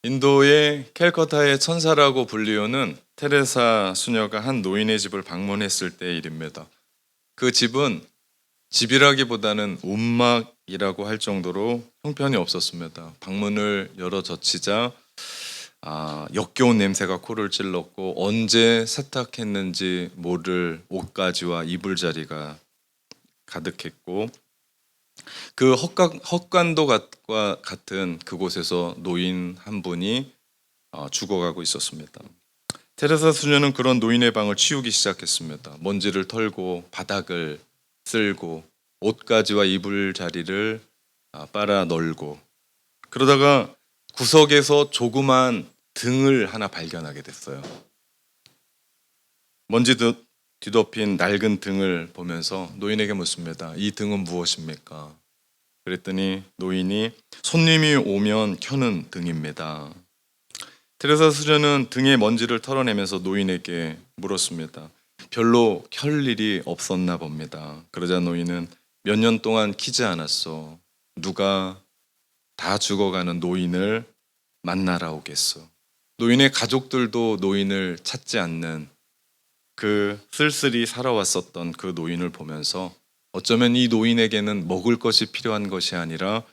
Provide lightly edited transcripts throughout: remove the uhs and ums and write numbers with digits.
인도의 캘커타의 천사라고 불리우는 테레사 수녀가 한 노인의 집을 방문했을 때의 일입니다. 그 집은 집이라기보다는 움막이라고 할 정도로 형편이 없었습니다. 방문을 열어 젖히자 역겨운 냄새가 코를 찔렀고 언제 세탁했는지 모를 옷가지와 이불자리가 가득했고 그 헛간도과 같은 그곳에서 노인 한 분이 죽어가고 있었습니다. 테레사 수녀는 그런 노인의 방을 치우기 시작했습니다. 먼지를 털고 바닥을 쓸고 옷가지와 이불 자리를 빨아 널고 그러다가 구석에서 조그만 등을 하나 발견하게 됐어요. 먼지 뒤덮인 낡은 등을 보면서 노인에게 묻습니다. 이 등은 무엇입니까? 그랬더니 노인이 손님이 오면 켜는 등입니다. 테레사 수녀는 등의 먼지를 털어내면서 노인에게 물었습니다. 별로 켤 일이 없었나 봅니다. 그러자 노인은 몇 년 동안 키지 않았어. 누가 다 죽어가는 노인을 만나러 오겠어. 노인의 가족들도 노인을 찾지 않는 그 쓸쓸히 살아왔었던 그 노인을 보면서 어쩌면 이 노인에게는 먹을 것이 필요한 것이 아니라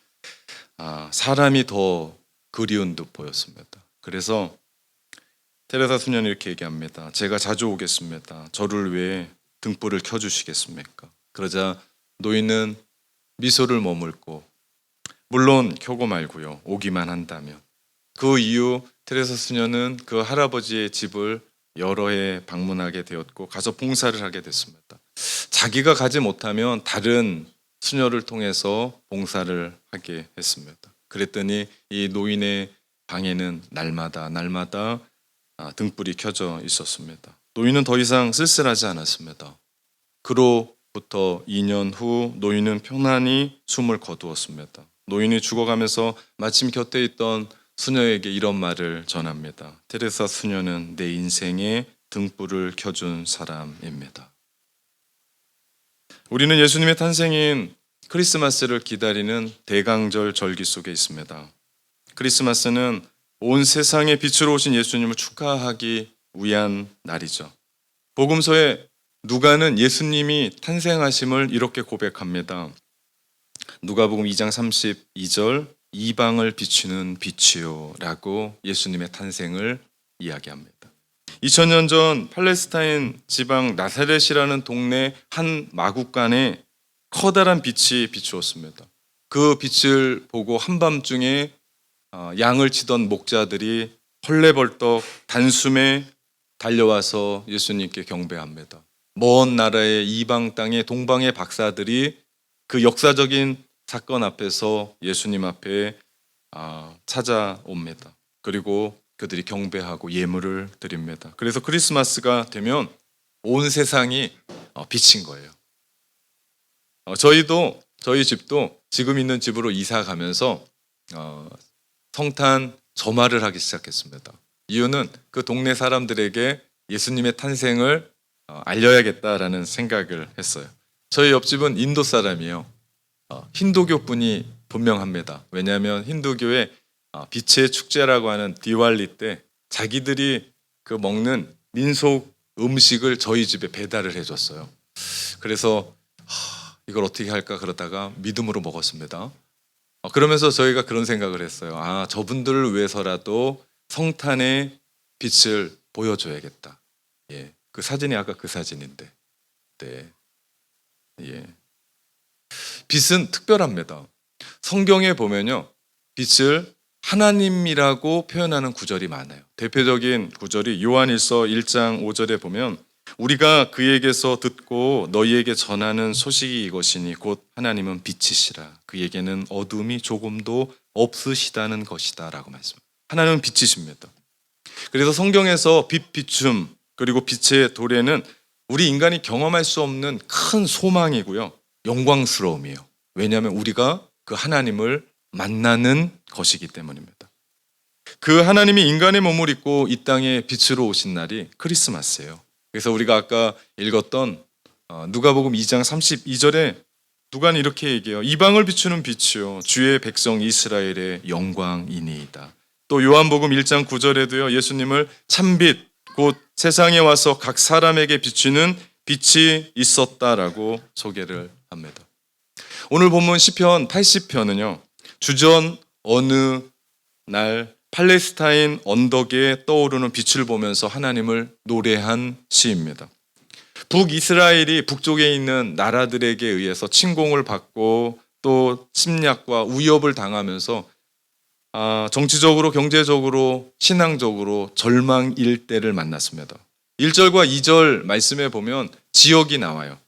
사람이 더 그리운 듯 보였습니다. 그래서 테레사 수녀는 이렇게 얘기합니다. 제가 자주 오겠습니다. 저를 위해 등불을 켜주시겠습니까? 그러자 노인은 미소를 머물고 물론 켜고 말고요. 오기만 한다면. 그 이후 테레사 수녀는 그 할아버지의 집을 여러 해 방문하게 되었고 가서 봉사를 하게 됐습니다. 자기가 가지 못하면 다른 수녀를 통해서 봉사를 하게 했습니다. 그랬더니 이 노인의 방에는 날마다 등불이 켜져 있었습니다. 노인은 더 이상 쓸쓸하지 않았습니다. 그로부터 2년 후 노인은 편안히 숨을 거두었습니다. 노인이 죽어가면서 마침 곁에 있던 수녀에게 이런 말을 전합니다. 테레사 수녀는 내 인생에 등불을 켜준 사람입니다. 우리는 예수님의 탄생인 크리스마스를 기다리는 대강절 절기 속에 있습니다. 크리스마스는 온 세상에 빛으로 오신 예수님을 축하하기 위한 날이죠. 복음서에 누가는 예수님이 탄생하심을 이렇게 고백합니다. 누가복음 2장 32절 이방을 비추는 빛이요 라고 예수님의 탄생을 이야기합니다. 2000년 전 팔레스타인 지방 나사렛이라는 동네 한 마구간에 커다란 빛이 비추었습니다. 그 빛을 보고 한밤중에 양을 치던 목자들이 헐레벌떡 단숨에 달려와서 예수님께 경배합니다. 먼 나라의 이방 땅의 동방의 박사들이 그 역사적인 사건 앞에서 예수님 앞에 찾아옵니다. 그리고 그들이 경배하고 예물을 드립니다. 그래서 크리스마스가 되면 온 세상이 빛인 거예요. 저희 집도 지금 있는 집으로 이사 가면서 성탄 점화를 하기 시작했습니다. 이유는 그 동네 사람들에게 예수님의 탄생을 알려야겠다라는 생각을 했어요. 저희 옆집은 인도 사람이에요. 힌두교 분이 분명합니다. 왜냐하면 힌두교의 빛의 축제라고 하는 디왈리 때 자기들이 그 먹는 민속 음식을 저희 집에 배달을 해줬어요. 그래서 이걸 어떻게 할까 그러다가 믿음으로 먹었습니다. 그러면서 저희가 그런 생각을 했어요. 저분들을 위해서라도 성탄의 빛을 보여줘야겠다. 예, 그 사진이 아까 그 사진인데, 네, 예. 빛은 특별합니다. 성경에 보면요, 빛을 하나님이라고 표현하는 구절이 많아요. 대표적인 구절이 요한일서 1장 5절에 보면 우리가 그에게서 듣고 너희에게 전하는 소식이 이것이니 곧 하나님은 빛이시라. 그에게는 어둠이 조금도 없으시다는 것이다 라고 말씀합니다. 하나님은 빛이십니다. 그래서 성경에서 빛 비춤 그리고 빛의 도래는 우리 인간이 경험할 수 없는 큰 소망이고요. 영광스러움이에요. 왜냐하면 우리가 그 하나님을 만나는 것이기 때문입니다. 그 하나님이 인간의 몸을 입고 이 땅에 빛으로 오신 날이 크리스마스예요. 그래서 우리가 아까 읽었던 누가복음 2장 32절에 누가는 이렇게 얘기해요. 이방을 비추는 빛이요 주의 백성 이스라엘의 영광이니이다. 또 요한복음 1장 9절에도요. 예수님을 참빛 곧 세상에 와서 각 사람에게 비추는 빛이 있었다라고 소개를 합니다. 오늘 본문 시편 80편은요. 주전 어느 날 팔레스타인 언덕에 떠오르는 빛을 보면서 하나님을 노래한 시입니다. 북이스라엘이 북쪽에 있는 나라들에게 의해서 침공을 받고 또 침략과 위협을 당하면서 정치적으로, 경제적으로, 신앙적으로 절망일 때를 만났습니다. 1절과 2절 말씀에 보면 지역이 나와요.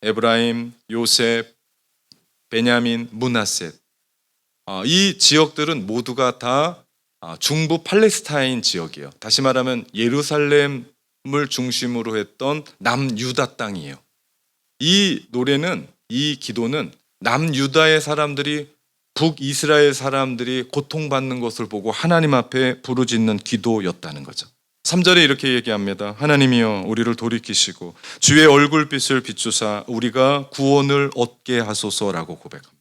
에브라임, 요셉, 베냐민, 므낫셋. 이 지역들은 모두가 다 중부 팔레스타인 지역이에요. 다시 말하면 예루살렘을 중심으로 했던 남유다 땅이에요. 이 노래는, 이 기도는 남유다의 사람들이 북이스라엘 사람들이 고통받는 것을 보고 하나님 앞에 부르짖는 기도였다는 거죠. 3절에 이렇게 얘기합니다. 하나님이여 우리를 돌이키시고 주의 얼굴빛을 비추사 우리가 구원을 얻게 하소서라고 고백합니다.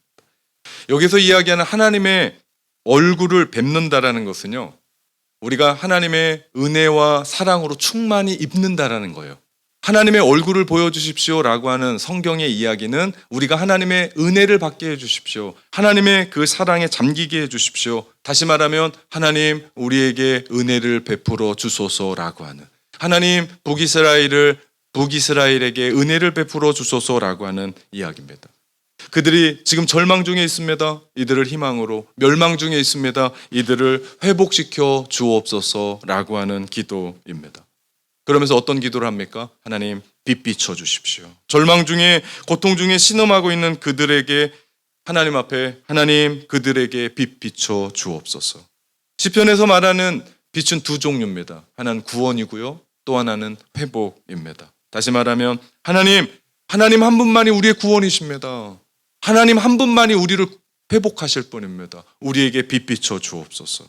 여기서 이야기하는 하나님의 얼굴을 뵙는다라는 것은요, 우리가 하나님의 은혜와 사랑으로 충만히 입는다라는 거예요. 하나님의 얼굴을 보여주십시오라고 하는 성경의 이야기는 우리가 하나님의 은혜를 받게 해주십시오. 하나님의 그 사랑에 잠기게 해주십시오. 다시 말하면 하나님 우리에게 은혜를 베풀어 주소서라고 하는, 하나님 북이스라엘에게 은혜를 베풀어 주소서라고 하는 이야기입니다. 그들이 지금 절망 중에 있습니다. 이들을 희망으로, 멸망 중에 있습니다. 이들을 회복시켜 주옵소서라고 하는 기도입니다. 그러면서 어떤 기도를 합니까? 하나님 빛 비춰 주십시오. 절망 중에, 고통 중에 신음하고 있는 그들에게 하나님 앞에 하나님 그들에게 빛 비춰 주옵소서. 시편에서 말하는 빛은 두 종류입니다. 하나는 구원이고요. 또 하나는 회복입니다. 다시 말하면 하나님 한 분만이 우리의 구원이십니다. 하나님 한 분만이 우리를 회복하실 분입니다. 우리에게 빛 비춰 주옵소서.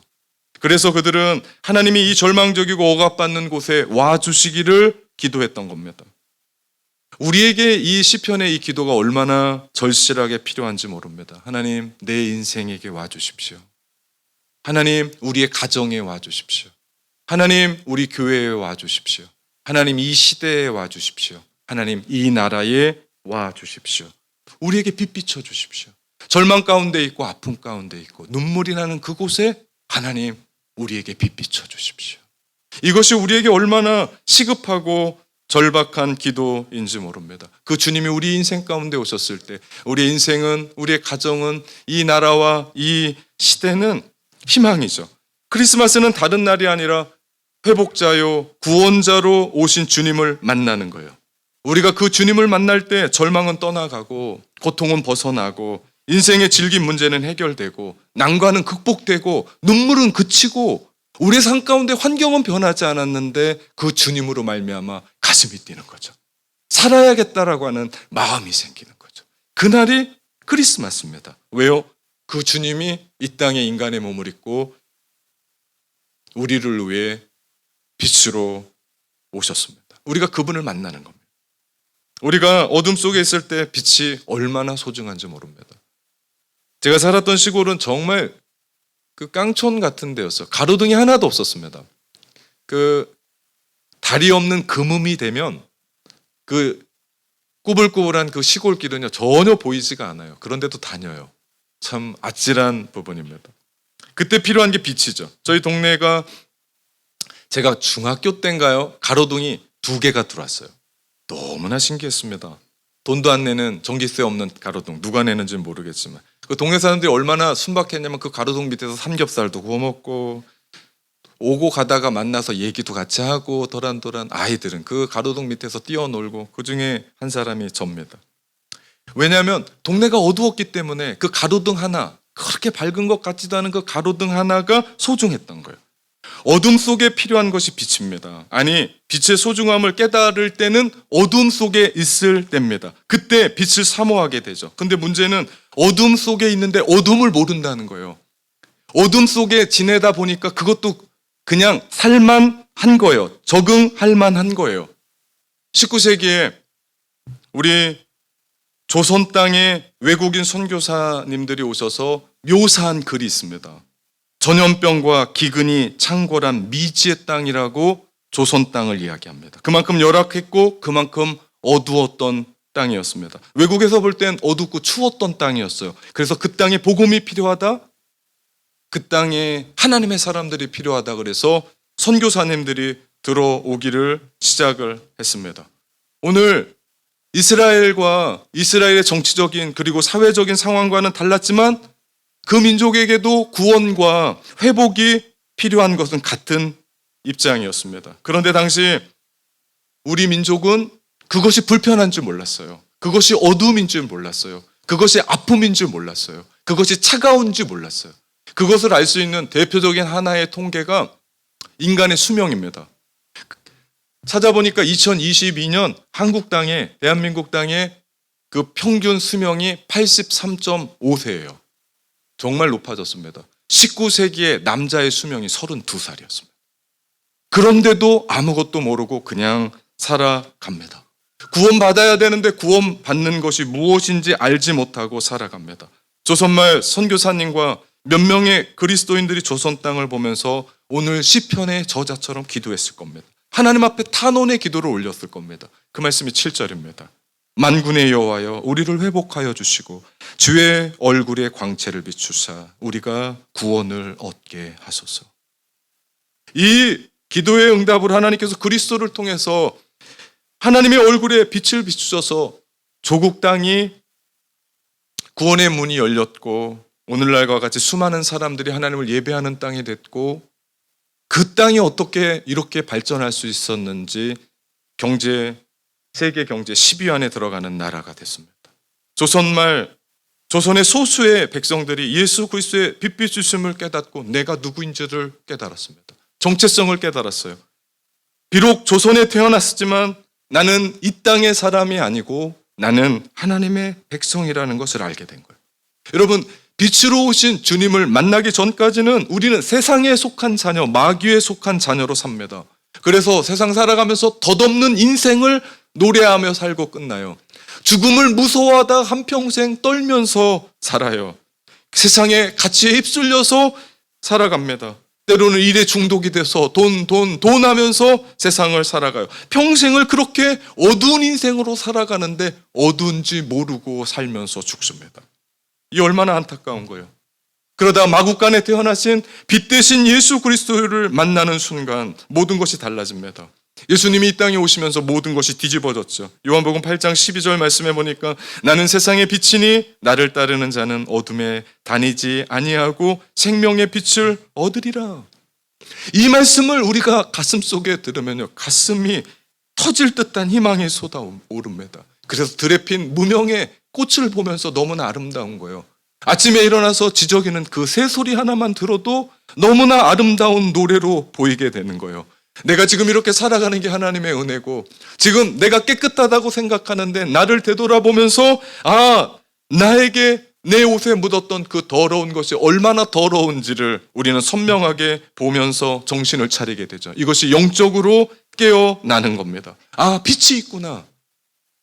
그래서 그들은 하나님이 이 절망적이고 억압받는 곳에 와주시기를 기도했던 겁니다. 우리에게 이 시편의 이 기도가 얼마나 절실하게 필요한지 모릅니다. 하나님 내 인생에게 와주십시오. 하나님 우리의 가정에 와주십시오. 하나님 우리 교회에 와주십시오. 하나님 이 시대에 와주십시오. 하나님 이 나라에 와주십시오. 우리에게 빛 비춰 주십시오. 절망 가운데 있고 아픔 가운데 있고 눈물이 나는 그곳에 하나님 우리에게 빛 비춰 주십시오. 이것이 우리에게 얼마나 시급하고 절박한 기도인지 모릅니다. 그 주님이 우리 인생 가운데 오셨을 때 우리의 인생은, 우리의 가정은, 이 나라와 이 시대는 희망이죠. 크리스마스는 다른 날이 아니라 회복자요 구원자로 오신 주님을 만나는 거예요. 우리가 그 주님을 만날 때 절망은 떠나가고 고통은 벗어나고 인생의 질긴 문제는 해결되고 난관은 극복되고 눈물은 그치고 우리의 삶 가운데 환경은 변하지 않았는데 그 주님으로 말미암아 가슴이 뛰는 거죠. 살아야겠다라고 하는 마음이 생기는 거죠. 그날이 크리스마스입니다. 왜요? 그 주님이 이 땅에 인간의 몸을 입고 우리를 위해 빛으로 오셨습니다. 우리가 그분을 만나는 겁니다. 우리가 어둠 속에 있을 때 빛이 얼마나 소중한지 모릅니다. 제가 살았던 시골은 정말 그 깡촌 같은 데였어요. 가로등이 하나도 없었습니다. 그 달이 없는 금음이 되면 그 꾸불꾸불한 그 시골길은요 전혀 보이지가 않아요. 그런데도 다녀요. 참 아찔한 부분입니다. 그때 필요한 게 빛이죠. 저희 동네가 제가 중학교 때인가요? 가로등이 2개가 들어왔어요. 너무나 신기했습니다. 돈도 안 내는 전기세 없는 가로등, 누가 내는지는 모르겠지만 그 동네 사람들이 얼마나 순박했냐면 그 가로등 밑에서 삼겹살도 구워 먹고 오고 가다가 만나서 얘기도 같이 하고 도란도란 아이들은 그 가로등 밑에서 뛰어놀고 그중에 한 사람이 접니다. 왜냐하면 동네가 어두웠기 때문에 그 가로등 하나, 그렇게 밝은 것 같지도 않은 그 가로등 하나가 소중했던 거예요. 어둠 속에 필요한 것이 빛입니다. 아니, 빛의 소중함을 깨달을 때는 어둠 속에 있을 때입니다. 그때 빛을 사모하게 되죠. 근데 문제는 어둠 속에 있는데 어둠을 모른다는 거예요. 어둠 속에 지내다 보니까 그것도 그냥 살만한 거예요. 적응할 만한 거예요. 19세기에 우리 조선 땅에 외국인 선교사님들이 오셔서 묘사한 글이 있습니다. 전염병과 기근이 창궐한 미지의 땅이라고 조선 땅을 이야기합니다. 그만큼 열악했고 그만큼 어두웠던 땅이었습니다. 외국에서 볼 땐 어둡고 추웠던 땅이었어요. 그래서 그 땅에 복음이 필요하다, 그 땅에 하나님의 사람들이 필요하다, 그래서 선교사님들이 들어오기를 시작을 했습니다. 오늘 이스라엘과 이스라엘의 정치적인 그리고 사회적인 상황과는 달랐지만 그 민족에게도 구원과 회복이 필요한 것은 같은 입장이었습니다. 그런데 당시 우리 민족은 그것이 불편한 줄 몰랐어요. 그것이 어둠인 줄 몰랐어요. 그것이 아픔인 줄 몰랐어요. 그것이 차가운 줄 몰랐어요. 그것을 알 수 있는 대표적인 하나의 통계가 인간의 수명입니다. 찾아보니까 2022년 한국 땅에, 대한민국 땅에 그 평균 수명이 83.5세예요. 정말 높아졌습니다. 19세기에 남자의 수명이 32살이었습니다. 그런데도 아무것도 모르고 그냥 살아갑니다. 구원받아야 되는데 구원받는 것이 무엇인지 알지 못하고 살아갑니다. 조선말 선교사님과 몇 명의 그리스도인들이 조선 땅을 보면서 오늘 시편의 저자처럼 기도했을 겁니다. 하나님 앞에 탄원의 기도를 올렸을 겁니다. 그 말씀이 7절입니다. 만군의 여호와여 우리를 회복하여 주시고 주의 얼굴에 광채를 비추사 우리가 구원을 얻게 하소서. 이 기도의 응답을 하나님께서 그리스도를 통해서 하나님의 얼굴에 빛을 비추셔서 조국 땅이 구원의 문이 열렸고 오늘날과 같이 수많은 사람들이 하나님을 예배하는 땅이 됐고 그 땅이 어떻게 이렇게 발전할 수 있었는지 세계 경제 10위 안에 들어가는 나라가 됐습니다. 조선의 소수의 백성들이 예수 그리스도의 빛비추심을 깨닫고 내가 누구인지를 깨달았습니다. 정체성을 깨달았어요. 비록 조선에 태어났지만 나는 이 땅의 사람이 아니고 나는 하나님의 백성이라는 것을 알게 된 거예요. 여러분, 빛으로 오신 주님을 만나기 전까지는 우리는 세상에 속한 자녀, 마귀에 속한 자녀로 삽니다. 그래서 세상 살아가면서 덧없는 인생을 노래하며 살고 끝나요. 죽음을 무서워하다 한평생 떨면서 살아요. 세상에 가치에 휩쓸려서 살아갑니다. 때로는 일에 중독이 돼서 돈 하면서 세상을 살아가요. 평생을 그렇게 어두운 인생으로 살아가는데 어두운지 모르고 살면서 죽습니다. 이 얼마나 안타까운 거예요. 그러다 마국간에 태어나신 빛 대신 예수 그리스도를 만나는 순간 모든 것이 달라집니다. 예수님이 이 땅에 오시면서 모든 것이 뒤집어졌죠. 요한복음 8장 12절 말씀해 보니까 나는 세상의 빛이니 나를 따르는 자는 어둠에 다니지 아니하고 생명의 빛을 얻으리라. 이 말씀을 우리가 가슴속에 들으면요, 가슴이 터질 듯한 희망이 솟아오릅니다. 그래서 들에 핀 무명의 꽃을 보면서 너무나 아름다운 거예요. 아침에 일어나서 지저귀는 그 새소리 하나만 들어도 너무나 아름다운 노래로 보이게 되는 거예요. 내가 지금 이렇게 살아가는 게 하나님의 은혜고 지금 내가 깨끗하다고 생각하는데 나를 되돌아보면서 나에게 내 옷에 묻었던 그 더러운 것이 얼마나 더러운지를 우리는 선명하게 보면서 정신을 차리게 되죠. 이것이 영적으로 깨어나는 겁니다. 빛이 있구나.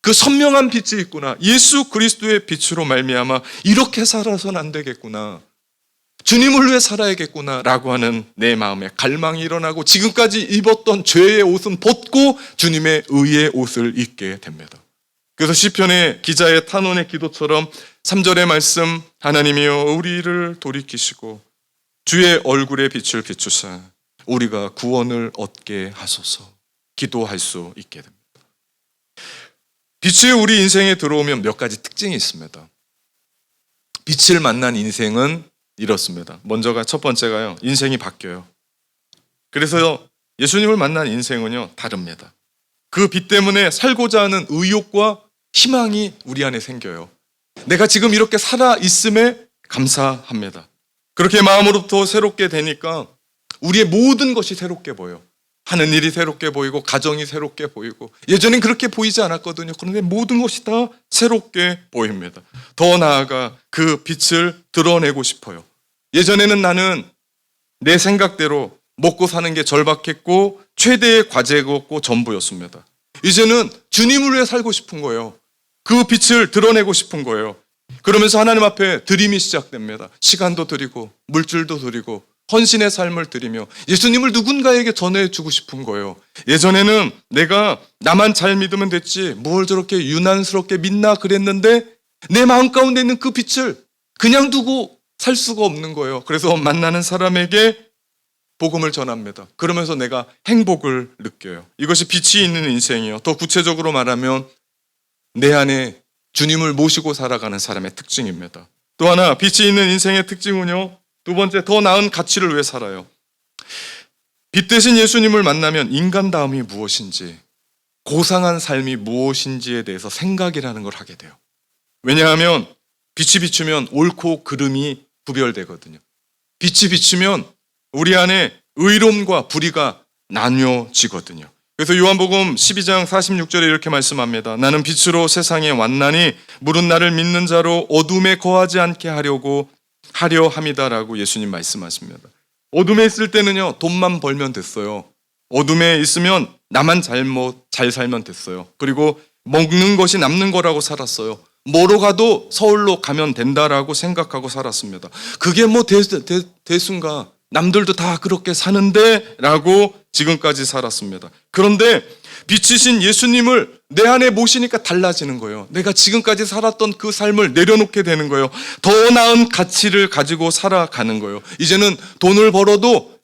그 선명한 빛이 있구나. 예수 그리스도의 빛으로 말미암아 이렇게 살아서는 안 되겠구나. 주님을 위해 살아야겠구나 라고 하는 내 마음에 갈망이 일어나고 지금까지 입었던 죄의 옷은 벗고 주님의 의의 옷을 입게 됩니다. 그래서 시편의 기자의 탄원의 기도처럼 3절의 말씀, 하나님이여 우리를 돌이키시고 주의 얼굴에 빛을 비추사 우리가 구원을 얻게 하소서 기도할 수 있게 됩니다. 빛이 우리 인생에 들어오면 몇 가지 특징이 있습니다. 빛을 만난 인생은 이렇습니다. 먼저가 첫 번째가요, 인생이 바뀌어요. 그래서 예수님을 만난 인생은요 다릅니다. 그 빛 때문에 살고자 하는 의욕과 희망이 우리 안에 생겨요. 내가 지금 이렇게 살아 있음에 감사합니다. 그렇게 마음으로부터 새롭게 되니까 우리의 모든 것이 새롭게 보여요. 하는 일이 새롭게 보이고 가정이 새롭게 보이고 예전엔 그렇게 보이지 않았거든요. 그런데 모든 것이 다 새롭게 보입니다. 더 나아가 그 빛을 드러내고 싶어요. 예전에는 나는 내 생각대로 먹고 사는 게 절박했고 최대의 과제였고 전부였습니다. 이제는 주님을 위해 살고 싶은 거예요. 그 빛을 드러내고 싶은 거예요. 그러면서 하나님 앞에 드림이 시작됩니다. 시간도 드리고 물질도 드리고 헌신의 삶을 드리며 예수님을 누군가에게 전해주고 싶은 거예요. 예전에는 내가 나만 잘 믿으면 됐지 뭘 저렇게 유난스럽게 믿나 그랬는데 내 마음 가운데 있는 그 빛을 그냥 두고 살 수가 없는 거예요. 그래서 만나는 사람에게 복음을 전합니다. 그러면서 내가 행복을 느껴요. 이것이 빛이 있는 인생이에요. 더 구체적으로 말하면 내 안에 주님을 모시고 살아가는 사람의 특징입니다. 또 하나 빛이 있는 인생의 특징은요. 두 번째, 더 나은 가치를 위해 살아요. 빛 대신 예수님을 만나면 인간다움이 무엇인지, 고상한 삶이 무엇인지에 대해서 생각이라는 걸 하게 돼요. 왜냐하면 빛이 비추면 옳고 그름이 구별되거든요. 빛이 비추면 우리 안에 의로움과 불의가 나뉘어지거든요. 그래서 요한복음 12장 46절에 이렇게 말씀합니다. 나는 빛으로 세상에 왔나니 물은 나를 믿는 자로 어둠에 거하지 않게 하려 함이다라고 예수님 말씀하십니다. 어둠에 있을 때는요, 돈만 벌면 됐어요. 어둠에 있으면 나만 잘 살면 됐어요. 그리고 먹는 것이 남는 거라고 살았어요. 뭐로 가도 서울로 가면 된다라고 생각하고 살았습니다. 그게 뭐 대순가 남들도 다 그렇게 사는데 라고 지금까지 살았습니다. 그런데 빛이신 예수님을 내 안에 모시니까 달라지는 거예요. 내가 지금까지 살았던 그 삶을 내려놓게 되는 거예요. 더 나은 가치를 가지고 살아가는 거예요. 이제는 돈을 벌어도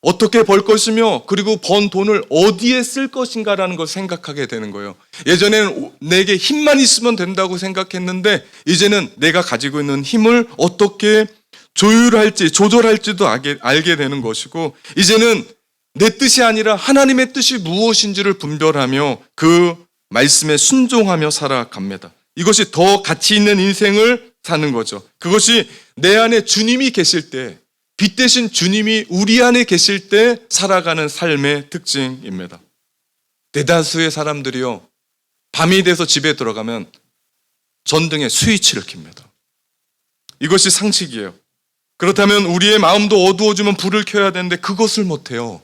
어떻게 벌 것이며 그리고 번 돈을 어디에 쓸 것인가라는 걸 생각하게 되는 거예요. 예전에는 내게 힘만 있으면 된다고 생각했는데 이제는 내가 가지고 있는 힘을 어떻게 조율할지 조절할지도 알게 되는 것이고 이제는 내 뜻이 아니라 하나님의 뜻이 무엇인지를 분별하며 그 말씀에 순종하며 살아갑니다. 이것이 더 가치 있는 인생을 사는 거죠. 그것이 내 안에 주님이 계실 때, 빛 대신 주님이 우리 안에 계실 때 살아가는 삶의 특징입니다. 대다수의 사람들이요, 밤이 돼서 집에 들어가면 전등에 스위치를 켭니다. 이것이 상식이에요. 그렇다면 우리의 마음도 어두워지면 불을 켜야 되는데 그것을 못해요.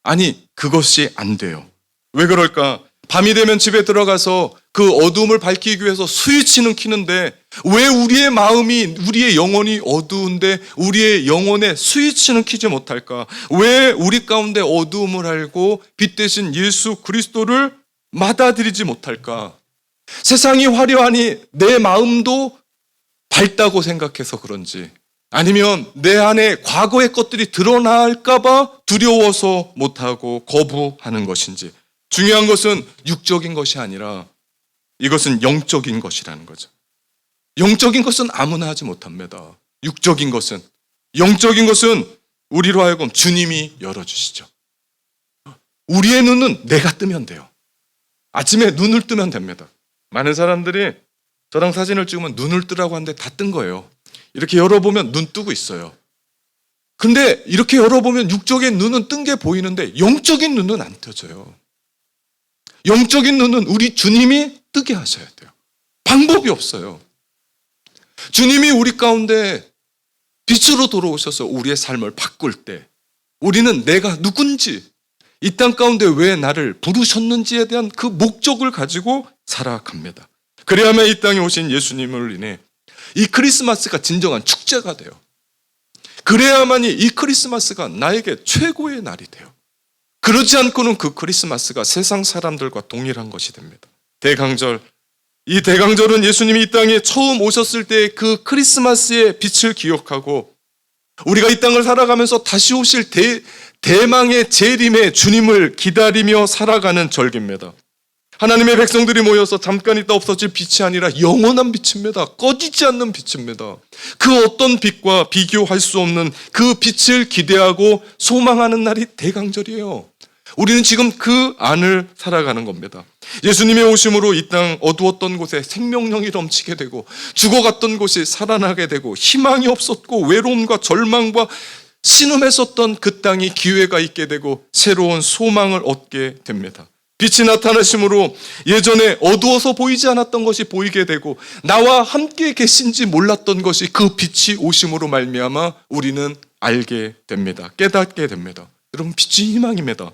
아니, 그것이 안 돼요. 왜 그럴까? 밤이 되면 집에 들어가서 그 어두움을 밝히기 위해서 스위치는 켜는데 왜 우리의 마음이, 우리의 영혼이 어두운데 우리의 영혼에 스위치는 켜지 못할까? 왜 우리 가운데 어두움을 알고 빛 대신 예수 그리스도를 받아들이지 못할까? 세상이 화려하니 내 마음도 밝다고 생각해서 그런지 아니면 내 안에 과거의 것들이 드러날까봐 두려워서 못하고 거부하는 것인지 중요한 것은 육적인 것이 아니라 이것은 영적인 것이라는 거죠. 영적인 것은 아무나 하지 못합니다. 영적인 것은 우리로 하여금 주님이 열어주시죠. 우리의 눈은 내가 뜨면 돼요. 아침에 눈을 뜨면 됩니다. 많은 사람들이 저랑 사진을 찍으면 눈을 뜨라고 하는데 다 뜬 거예요. 이렇게 열어보면 눈 뜨고 있어요. 근데 이렇게 열어보면 육적인 눈은 뜬 게 보이는데 영적인 눈은 안 떠져요. 영적인 눈은 우리 주님이 뜨게 하셔야 돼요. 방법이 없어요. 주님이 우리 가운데 빛으로 돌아오셔서 우리의 삶을 바꿀 때 우리는 내가 누군지 이 땅 가운데 왜 나를 부르셨는지에 대한 그 목적을 가지고 살아갑니다. 그래야만 이 땅에 오신 예수님을 인해 이 크리스마스가 진정한 축제가 돼요. 그래야만이 이 크리스마스가 나에게 최고의 날이 돼요. 그러지 않고는 그 크리스마스가 세상 사람들과 동일한 것이 됩니다. 대강절, 이 대강절은 예수님이 이 땅에 처음 오셨을 때 그 크리스마스의 빛을 기억하고 우리가 이 땅을 살아가면서 다시 오실 대망의 재림의 주님을 기다리며 살아가는 절기입니다. 하나님의 백성들이 모여서 잠깐 있다 없어질 빛이 아니라 영원한 빛입니다. 꺼지지 않는 빛입니다. 그 어떤 빛과 비교할 수 없는 그 빛을 기대하고 소망하는 날이 대강절이에요. 우리는 지금 그 안을 살아가는 겁니다. 예수님의 오심으로 이 땅 어두웠던 곳에 생명력이 넘치게 되고 죽어갔던 곳이 살아나게 되고 희망이 없었고 외로움과 절망과 신음했었던 그 땅이 기회가 있게 되고 새로운 소망을 얻게 됩니다. 빛이 나타나심으로 예전에 어두워서 보이지 않았던 것이 보이게 되고 나와 함께 계신지 몰랐던 것이 그 빛이 오심으로 말미암아 우리는 알게 됩니다. 깨닫게 됩니다. 여러분, 빛이 희망입니다.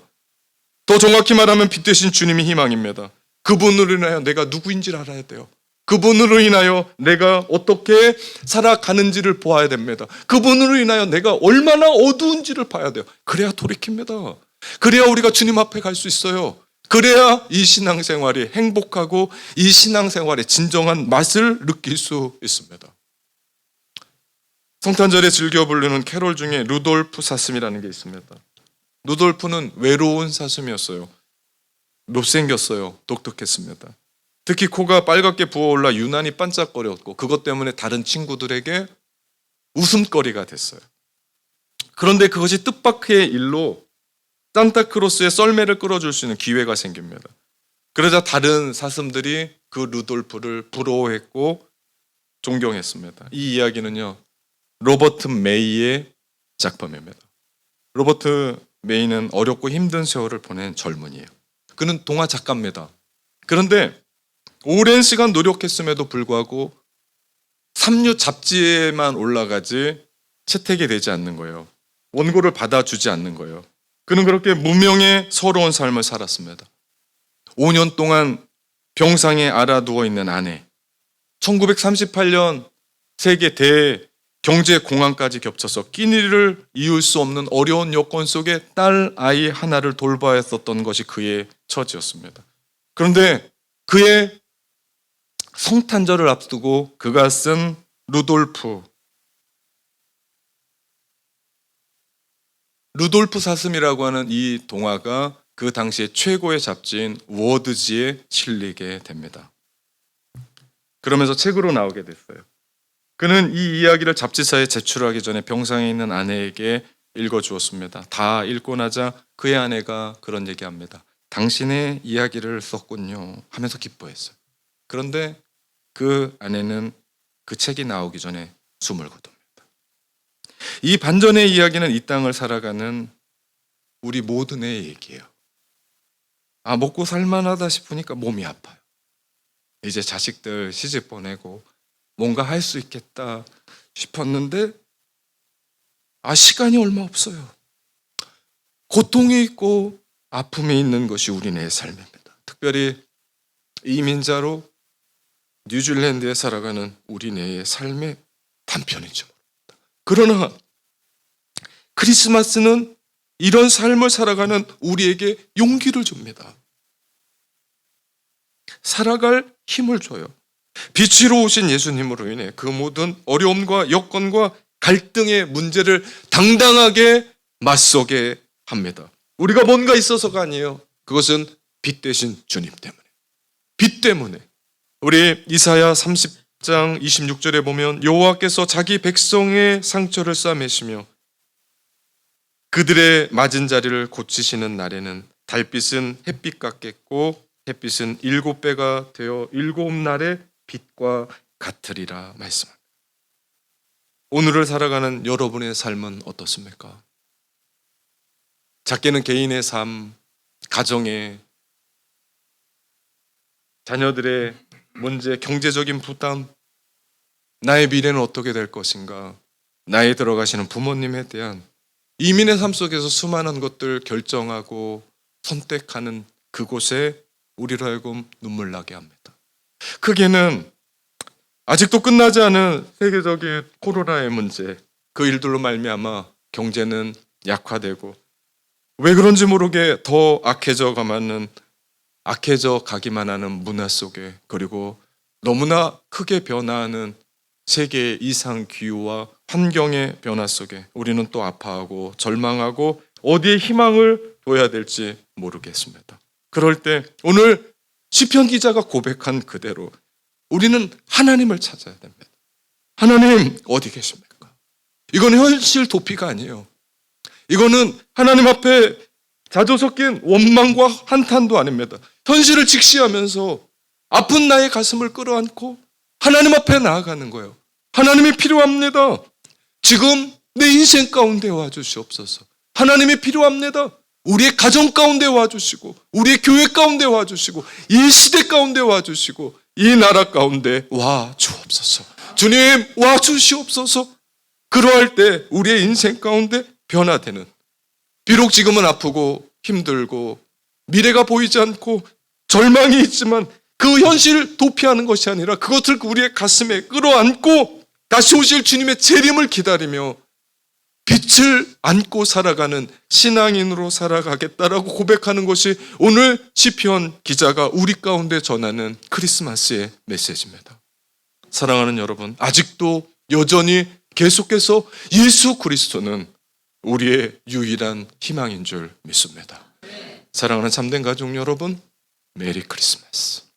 더 정확히 말하면 빛 대신 주님이 희망입니다. 그분으로 인하여 내가 누구인지를 알아야 돼요. 그분으로 인하여 내가 어떻게 살아가는지를 보아야 됩니다. 그분으로 인하여 내가 얼마나 어두운지를 봐야 돼요. 그래야 돌이킵니다. 그래야 우리가 주님 앞에 갈 수 있어요. 그래야 이 신앙생활이 행복하고 이 신앙생활의 진정한 맛을 느낄 수 있습니다. 성탄절에 즐겨 부르는 캐롤 중에 루돌프 사슴이라는 게 있습니다. 루돌프는 외로운 사슴이었어요. 못생겼어요. 독특했습니다. 특히 코가 빨갛게 부어올라 유난히 반짝거렸고 그것 때문에 다른 친구들에게 웃음거리가 됐어요. 그런데 그것이 뜻밖의 일로 산타크로스의 썰매를 끌어줄 수 있는 기회가 생깁니다. 그러자 다른 사슴들이 그 루돌프를 부러워했고 존경했습니다. 이 이야기는요, 로버트 메이의 작품입니다. 로버트 메이는 어렵고 힘든 세월을 보낸 젊은이에요. 그는 동화 작가입니다. 그런데 오랜 시간 노력했음에도 불구하고 삼류 잡지에만 올라가지 채택이 되지 않는 거예요. 원고를 받아주지 않는 거예요. 그는 그렇게 무명의 서러운 삶을 살았습니다. 5년 동안 병상에 알아누워 있는 아내, 1938년 세계 대경제공황까지 겹쳐서 끼니를 이을 수 없는 어려운 여건 속에 딸 아이 하나를 돌봐야 했었던 것이 그의 처지였습니다. 그런데 그의 성탄절을 앞두고 그가 쓴 루돌프 사슴이라고 하는 이 동화가 그 당시에 최고의 잡지인 워드지에 실리게 됩니다. 그러면서 책으로 나오게 됐어요. 그는 이 이야기를 잡지사에 제출하기 전에 병상에 있는 아내에게 읽어주었습니다. 다 읽고 나자 그의 아내가 그런 얘기합니다. 당신의 이야기를 썼군요 하면서 기뻐했어요. 그런데 그 아내는 그 책이 나오기 전에 숨을 거둡니다. 이 반전의 이야기는 이 땅을 살아가는 우리 모든의 얘기예요. 먹고 살만하다 싶으니까 몸이 아파요. 이제 자식들 시집 보내고 뭔가 할 수 있겠다 싶었는데 시간이 얼마 없어요. 고통이 있고 아픔이 있는 것이 우리네의 삶입니다. 특별히 이민자로 뉴질랜드에 살아가는 우리네의 삶의 단편이죠. 그러나 크리스마스는 이런 삶을 살아가는 우리에게 용기를 줍니다. 살아갈 힘을 줘요. 빛으로 오신 예수님으로 인해 그 모든 어려움과 여건과 갈등의 문제를 당당하게 맞서게 합니다. 우리가 뭔가 있어서가 아니에요. 그것은 빛 대신 주님 때문에. 빛 때문에. 우리 이사야 30장 26절에 보면 여호와께서 자기 백성의 상처를 싸매시며 그들의 맞은 자리를 고치시는 날에는 달빛은 햇빛 같겠고 햇빛은 7배가 되어 7날의 빛과 같으리라 말씀합니다. 오늘을 살아가는 여러분의 삶은 어떻습니까? 작게는 개인의 삶, 가정의, 자녀들의 문제, 경제적인 부담, 나의 미래는 어떻게 될 것인가, 나의 들어가시는 부모님에 대한 이민의 삶 속에서 수많은 것들 결정하고 선택하는 그곳에 우리로 하여금 눈물 나게 합니다. 크게는 아직도 끝나지 않은 세계적인 코로나의 문제, 그 일들로 말미암아 경제는 약화되고 왜 그런지 모르게 더 악해져 가기만 하는 문화 속에, 그리고 너무나 크게 변화하는 세계의 이상 기후와 환경의 변화 속에 우리는 또 아파하고 절망하고 어디에 희망을 둬야 될지 모르겠습니다. 그럴 때 오늘 시편 기자가 고백한 그대로 우리는 하나님을 찾아야 됩니다. 하나님 어디 계십니까? 이건 현실 도피가 아니에요. 이거는 하나님 앞에 자조 섞인 원망과 한탄도 아닙니다. 현실을 직시하면서 아픈 나의 가슴을 끌어안고 하나님 앞에 나아가는 거예요. 하나님이 필요합니다. 지금 내 인생 가운데 와주시옵소서. 하나님이 필요합니다. 우리의 가정 가운데 와주시고 우리의 교회 가운데 와주시고 이 시대 가운데 와주시고 이 나라 가운데 와주옵소서. 주님 와주시옵소서. 그러할 때 우리의 인생 가운데 변화되는, 비록 지금은 아프고 힘들고 미래가 보이지 않고 절망이 있지만 그 현실을 도피하는 것이 아니라 그것을 우리의 가슴에 끌어안고 다시 오실 주님의 재림을 기다리며 빛을 안고 살아가는 신앙인으로 살아가겠다라고 고백하는 것이 오늘 시편 기자가 우리 가운데 전하는 크리스마스의 메시지입니다. 사랑하는 여러분, 아직도 여전히 계속해서 예수 그리스도는 우리의 유일한 희망인 줄 믿습니다. 사랑하는 참된 가족 여러분, 메리 크리스마스.